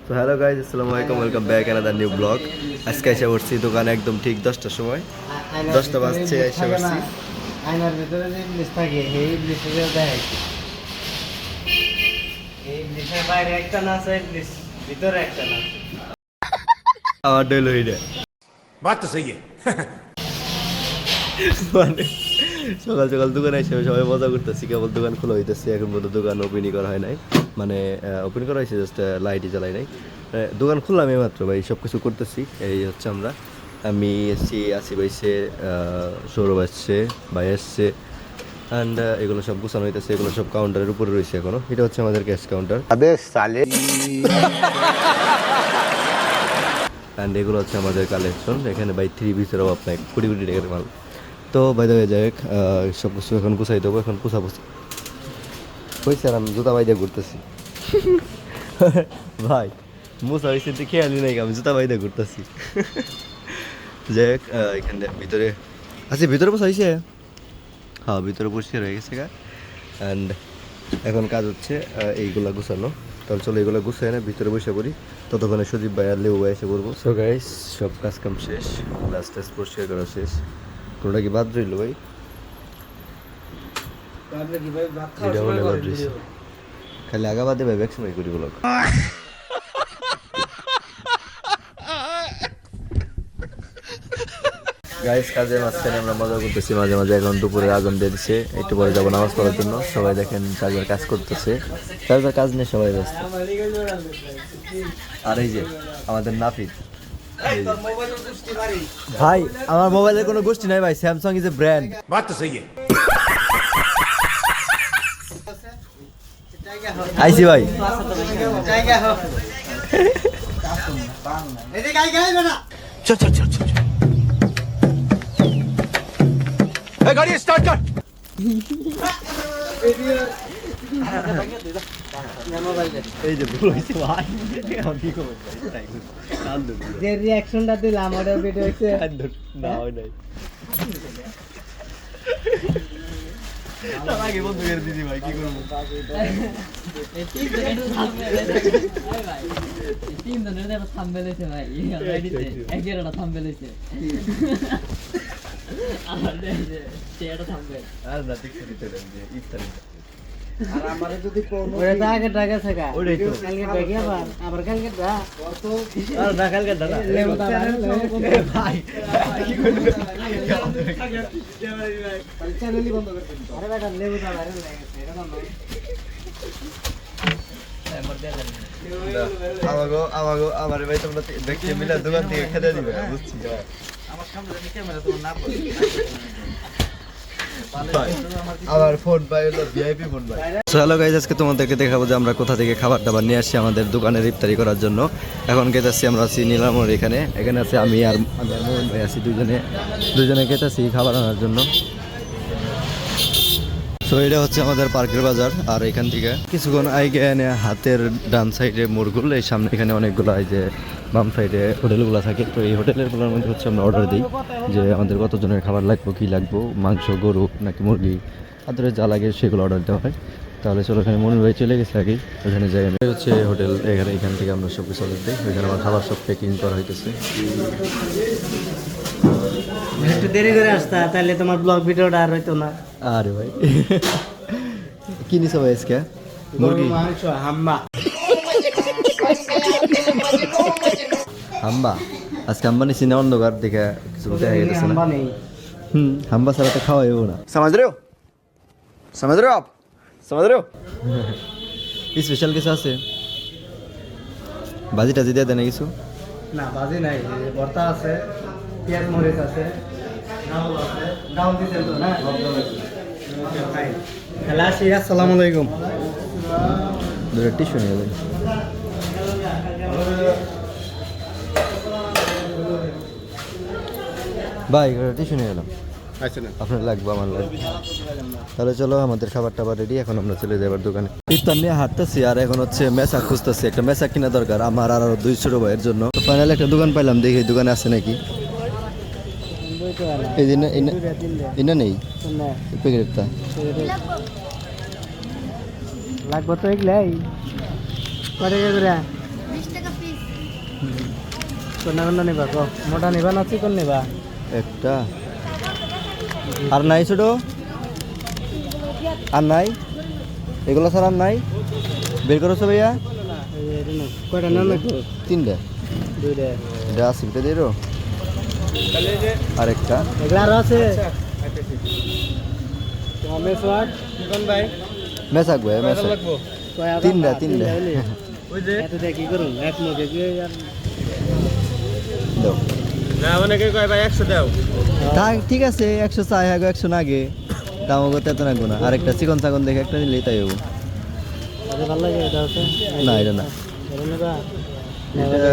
তো hello guys, আসসালামু আলাইকুম, welcome back another new blog. আজকে এসে পড়ছি দোকানে একদম ঠিক 10টার সময়, 10টা বাজছে এসে পড়ছি। আয়নার ভিতরে যে ইবলিশ থাকে এই ইবলিশে দেখাই, এই ইবলিশের বাইরে একটা না আছে, ইবলিশ ভিতরে একটা না আছে। আমার ডেল হইরে बात तो सही है। মানে সকাল সকাল দোকানে এসে সবাই মজা করতেছি, কেবল দোকান খোলা হইতেছে, এখন পর্যন্ত দোকান ওপেনই করা হয় নাই, মানে ওপেন করা হয়েছে, জাস্ট লাইটই জ্বালাই নাই। দোকান খুললাম এই মাত্র ভাই, সব কিছু করতেছি। এই হচ্ছে আমি এসছি, আসিফ এসছে, সৌরভ আসছে, ভাই এসছে, অ্যান্ড এগুলো সব গুছানো হইতেছে। এগুলো সব কাউন্টারের উপরে রয়েছে এখনো। এটা হচ্ছে আমাদের ক্যাশ কাউন্টার। অ্যান্ড এগুলো হচ্ছে আমাদের কালেকশন। এখানে বাই 3 পিসের অভাব নাই, কোটি কোটি টাকার মাল। তো বাইরে হয়ে যাই, সব কিছু এখন গুছাই দেবো, এখন পুষাপুছি হয়েছে। আর আমি জুতা বাইদে ঘুরতেছি ভাই, মুসা হয়েছে তুই খেয়ালি নাই, আমি জুতা বাইদে ঘুরতেছি। যাই হোক, এখানে ভিতরে আচ্ছা, ভিতরে বসা হয়েছে, হ্যাঁ ভিতরে পরিষ্কার হয়ে গেছে গা। অ্যান্ড এখন কাজ হচ্ছে এইগুলা গুছানো। তাহলে চলো এইগুলো গুছাই না, ভিতরে বসে পড়ি। ততক্ষণে সজীব ভাই আর লেবু ভাই এসে পড়বো। সো গাইস, সব কাজ কাম শেষ, গ্লাস টাস পরিষ্কার করা শেষ। কোনোটা কি বাদ রইল ভাই? এটা মনে বাদ রইছে, খালি আগা বাদে ভাই ব্যাক সময় করি বলো। গাইস, কাজের মাঝখানে আমরা মজা করতেছি মাঝে মাঝে। এখন দুপুরে আগুন দিয়ে দিচ্ছে, একটু পরে যাবো নামাজ পড়ার জন্য। সবাই দেখেন চার্জার কাজ করতেছে, চার্জার কাজ নিয়ে সবাই ব্যস্ত। আর এই যে আমাদের নাফিদ ভাই, আমার মোবাইলের কোনো গোষ্ঠী নাই ভাই, স্যামসাং ইজ এ ব্র্যান্ড। बात तो सही है। আইসি ভাই, चल चल चल चल। ए, गाड़ी स्टार्ट कर। এই যে ভুল হয়েছে ভাই, এখন কি করবো ভাই? যে রিঅ্যাকশনটা দিলাম ওটা ভিডিও হইছে না হয় নাই, তার আগে বন্ধ করে দিদি ভাই, কি করবো? আর না দেখতে দিতে দেন যে ইফতারি আর আমারে যদি কোন ওরে তো আগে টাকা থাকা ওটাই তো। কালকে ব্যাগে আবার কালকে দা আর না কালকে দাদা লেবু দা ভাই কি করবে? চ্যানেলই বন্ধ করে দিন। আরে বেটা লেবু দা ভাইরাল হয়ে গেছে, এটা বন্ধ। আমার ভাই তোমরা দেখতে মিলে দোকান থেকে খেতে দিবে, বুঝছি। আমার সামনে জানি ক্যামেরা তো না পড়ে। আমার ফোন পাই হলো ভিআইপি ফোন পাই। সো হ্যালো গাইজ, আজকে তোমাদেরকে দেখাবো যে আমরা কোথা থেকে খাবার টাবার নিয়ে আসছি আমাদের দোকানের ইফতারি করার জন্য। এখন খেতেছি, আমরা আছি নীলামোড়, এখানে আছে আমি আর মোহন ভাই আছি, দুজনে খেতেছি খাবার আনার জন্য। তো এটা হচ্ছে আমাদের পার্কের বাজার। আর এখান থেকে কিছুক্ষণ আগে এনে হাতের ডান সাইডে মোড়গুলো, এই সামনে এখানে অনেকগুলো এই যে বাম সাইডে হোটেলগুলো থাকে। তো এই হোটেলগুলোর মধ্যে হচ্ছে আমরা অর্ডার দিই যে আমাদের কতজনের খাবার লাগবে, কী লাগবো, মাংস, গরু নাকি মুরগি, আদরে যা লাগে সেগুলো অর্ডার দেওয়া হয়। তাহলে চলো, ওখানে মনির ভাই চলে গেছে আগেই, ওখানে যাই আমি। হচ্ছে হোটেল, এখান থেকে আমরা সব কিছু অর্ডার দিই। ওইখানে আমার খাবার সব প্যাকিং করা হইতেছে। একটু দেরি করে আসতা তাহলে তোমার ব্লগ ভিডিওটা আর হইতো না। আরে ভাই কি নিছো ভাই আজকে? মুরগি মাংস হাম্বা। হাম্বা আজকে হাম্বা নিছি না, অন্ধকার দেখে কিছু দেখা গেছে না। হাম্বা নেই। হাম্বা ছাড়া তো খাওয়া যাবো না। समझ रहे हो आप समझ रहे हो। স্পেশাল কিছু আছে? বাজি টাজি দিয়ে দেয় না কিছু? না বাজি নাই, ভর্তা আছে, পেঁয়াজ মরিচ আছে, ডাউল আছে। ডাউল দিতেন তো না? হ্যালো আসি, আসসালামু আলাইকুম। দুটো টিস্যু নিয়ে যাবেন ভাই, টিস্যু নিয়ে এলাম। अच्छा ना। আপনার লাগবে, আমার লাগবে। তাহলে চলো, আমাদের খাবার টাবার রেডি, এখন আমরা চলে যাবার দোকানে। ইফতার নিয়ে হাঁটতেছি, আর এখন হচ্ছে মেসা খুঁজতেছি। একটা মেসা কিনা দরকার আমার আর 2 ছোট ভাইয়ের জন্য। ফাইনালি একটা দোকান পাইলাম, দেখি এই দোকানে আছে নাকি। এই দিন ইনা নেই প্যাকেটটা। লাগবে তো এগুলাই কত করে? কোনটা নিবা কো মোটা নিবা না চিকন নিবা একটা আর নাই ছোট আর নাই এগুলো স্যার আর নাই বের করছো ভাইয়া কয়টা নাম একটু তিনটা দুইটা এটা আছে এটা দিয়ে দাও। আরেকটা এগুলা আরো আছে মেসওয়াট চিকন ভাই মেসাক ভাই মেসাক তিনটা তিনটা ওই যে এত দিয়ে কি করুন এক মুখে কি আর দাও না অনেকে কয় ভাই 100 দাও থাক ঠিক আছে 100 চাই আগে 100 না আগে দামও করতে এত লাগবো না আরেকটা চিকন চাকন দেখে একটা নিলেই তাই হবো ভালো লাগে এটা আছে না এটা না এটা নেবা এটা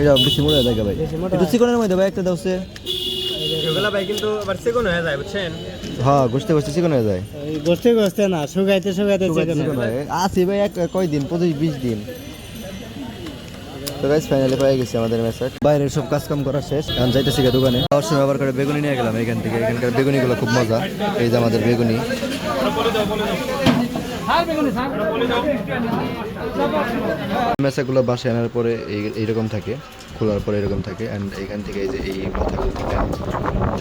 এটা বেশি মোটা জায়গা ভাই বেশি মোটা? একটু চিকনের মধ্যে ভাই একটা দাও সে এগুলা ভাই কিন্তু আবার চিকন হয়ে যায় বুঝছেন হ্যাঁ গোস্তে গোস্তে চিকন হয়ে যায় এই গোস্তে গোস্তে না শুকাইতে শুকাইতে চিকন চিকন হয় আছে ভাই কয়দিন 25-20 দিন তো গাইস ফাইনালি পেয়ে গেছি আমাদের মেসাক বাইরের সব কাজ কাম করা শেষ এখন যাইতেছি গা দোকানে যাওয়ার সময় আবার করে বেগুনি নিয়ে গেলাম এখান থেকে এখানকার বেগুনিগুলো খুব মজা এই যে আমাদের বেগুনি মেসাগুলো বাসায় আনার পরে এইরকম থাকে খোলার পরে এরকম থাকে অ্যান্ড এইখান থেকে এই যে এই মাথাগুলো থেকে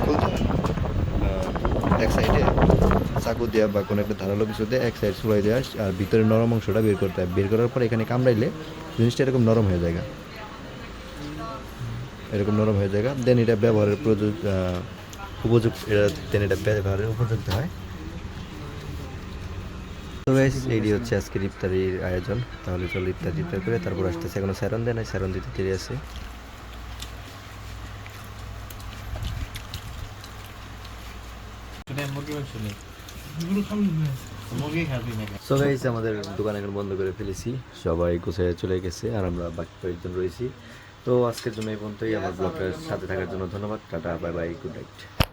খুলতে হয় এক সাইডে চাকু দেওয়া বা কোনো একটা ধারালো কিছু দিয়ে এক সাইড ছুড়াই দেওয়া আর ভিতরে নরম অংশটা বের করতে হয় বের করার পর এখানে কামড়াইলে জিনিসটা এরকম নরম হয়ে যায় এরকম নরম হয়ে যায় দেন এটা ব্যবহারের উপযুক্ত দেন এটা ব্যবহারের উপযুক্ত হয় তো গাইস এইটি হচ্ছে আজকের ইফতারির আয়োজন তাহলে চলো ইফতার করে তারপর আসতেছে এখনো স্যারন দেয় না স্যারন দিতে দেরি আছে সো গাইস আমাদের দোকান এখন বন্ধ করে ফেলেছি সবাই গুছিয়ে চলে গেছে আর আমরা বাকি কয়েকজন রয়েছি তো আজকের জন্য এই পর্যন্তই আমার ব্লগের সাথে থাকার জন্য ধন্যবাদ tata bye bye good night